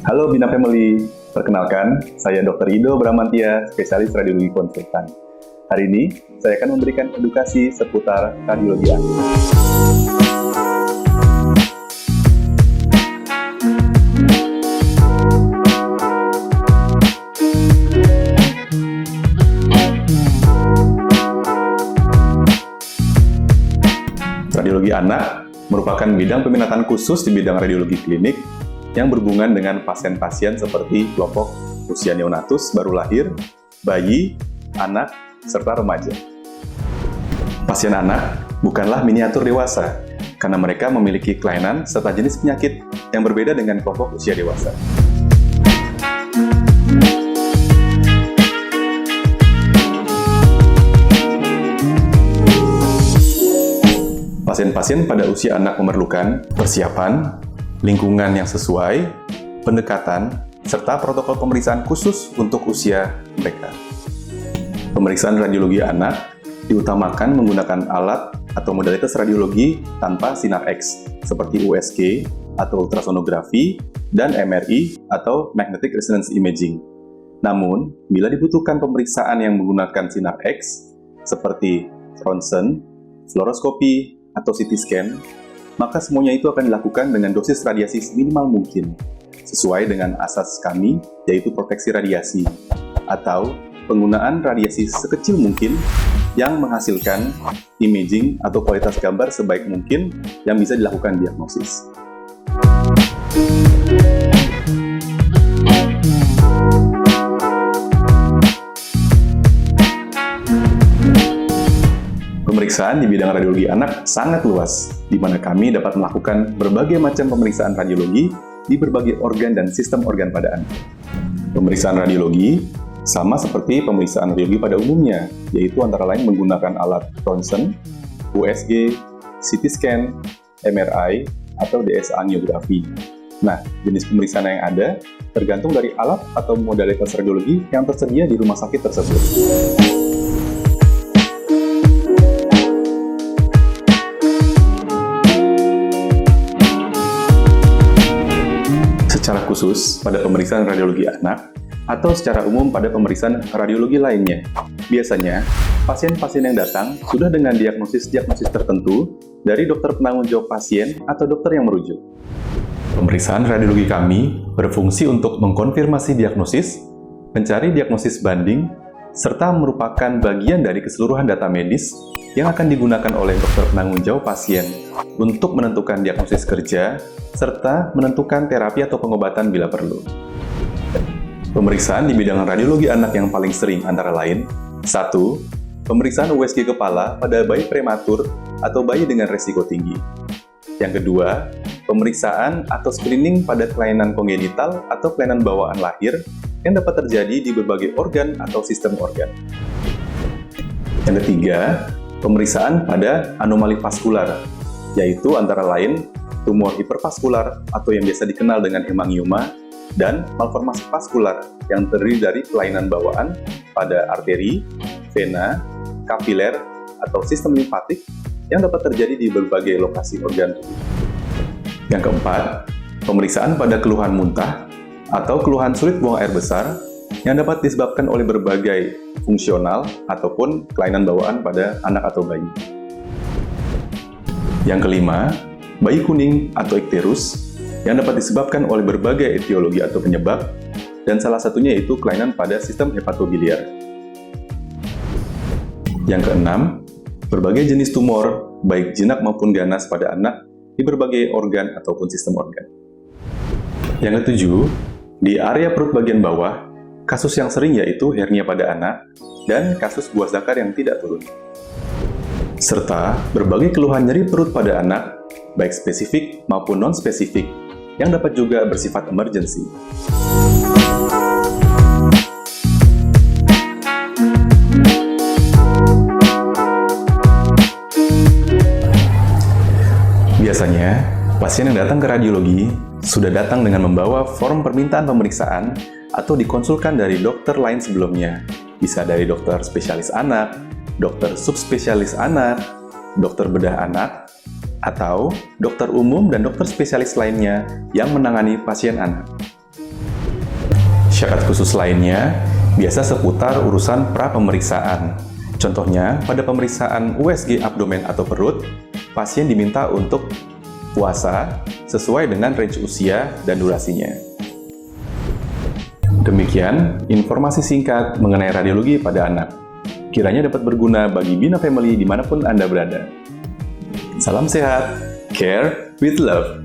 Halo Bina Family, perkenalkan, saya Dr. Ido Bramantia, spesialis radiologi konsultan. Hari ini, saya akan memberikan edukasi seputar radiologi anak. Radiologi anak merupakan bidang peminatan khusus di bidang radiologi klinik yang berhubungan dengan pasien-pasien seperti kelompok usia neonatus, baru lahir, bayi, anak, serta remaja. Pasien anak bukanlah miniatur dewasa, karena mereka memiliki kelainan serta jenis penyakit yang berbeda dengan kelompok usia dewasa. Pasien-pasien pada usia anak memerlukan persiapan, lingkungan yang sesuai, pendekatan, serta protokol pemeriksaan khusus untuk usia mereka. Pemeriksaan radiologi anak diutamakan menggunakan alat atau modalitas radiologi tanpa sinar X, seperti USG atau ultrasonografi, dan MRI atau Magnetic Resonance Imaging. Namun, bila dibutuhkan pemeriksaan yang menggunakan sinar X, seperti ronsen, fluoroskopi, atau CT scan, maka semuanya itu akan dilakukan dengan dosis radiasi seminimal mungkin, sesuai dengan asas kami, yaitu proteksi radiasi, atau penggunaan radiasi sekecil mungkin yang menghasilkan imaging atau kualitas gambar sebaik mungkin yang bisa dilakukan diagnosis. Pemeriksaan di bidang radiologi anak sangat luas, di mana kami dapat melakukan berbagai macam pemeriksaan radiologi di berbagai organ dan sistem organ pada anak. Pemeriksaan radiologi sama seperti pemeriksaan radiologi pada umumnya, yaitu antara lain menggunakan alat ronsen, USG, CT scan, MRI, atau DSA angiografi. Nah, jenis pemeriksaan yang ada tergantung dari alat atau modalitas radiologi yang tersedia di rumah sakit tersebut. Secara khusus pada pemeriksaan radiologi anak atau secara umum pada pemeriksaan radiologi lainnya. Biasanya, pasien-pasien yang datang sudah dengan diagnosis tertentu dari dokter penanggung jawab pasien atau dokter yang merujuk. Pemeriksaan radiologi kami berfungsi untuk mengkonfirmasi diagnosis, mencari diagnosis banding, serta merupakan bagian dari keseluruhan data medis yang akan digunakan oleh dokter penanggung jawab pasien untuk menentukan diagnosis kerja, serta menentukan terapi atau pengobatan bila perlu. Pemeriksaan di bidang radiologi anak yang paling sering antara lain: 1. Pemeriksaan USG kepala pada bayi prematur atau bayi dengan resiko tinggi. Yang kedua, pemeriksaan atau screening pada kelainan kongenital atau kelainan bawaan lahir yang dapat terjadi di berbagai organ atau sistem organ. Yang ketiga, pemeriksaan pada anomali vaskular, yaitu antara lain tumor hipervaskular atau yang biasa dikenal dengan hemangioma, dan malformasi vaskular yang terdiri dari kelainan bawaan pada arteri, vena, kapiler, atau sistem limfatik yang dapat terjadi di berbagai lokasi organ tubuh. Yang keempat, pemeriksaan pada keluhan muntah atau keluhan sulit buang air besar yang dapat disebabkan oleh berbagai fungsional ataupun kelainan bawaan pada anak atau bayi. Yang kelima, bayi kuning atau ikterus yang dapat disebabkan oleh berbagai etiologi atau penyebab, dan salah satunya yaitu kelainan pada sistem hepatobiliar. Yang keenam, berbagai jenis tumor, baik jinak maupun ganas pada anak di berbagai organ ataupun sistem organ. Yang ketujuh, di area perut bagian bawah, kasus yang sering yaitu hernia pada anak dan kasus buah zakar yang tidak turun. Serta berbagai keluhan nyeri perut pada anak, baik spesifik maupun non-spesifik, yang dapat juga bersifat emergency. Biasanya, pasien yang datang ke radiologi sudah datang dengan membawa form permintaan pemeriksaan atau dikonsulkan dari dokter lain sebelumnya, bisa dari dokter spesialis anak, dokter subspesialis anak, dokter bedah anak, atau dokter umum dan dokter spesialis lainnya yang menangani pasien anak. Syarat khusus lainnya biasa seputar urusan pra-pemeriksaan. Contohnya, pada pemeriksaan USG abdomen atau perut, pasien diminta untuk puasa sesuai dengan range usia dan durasinya. Demikian informasi singkat mengenai radiologi pada anak. Kiranya dapat berguna bagi Bina Family dimanapun Anda berada. Salam sehat, care with love.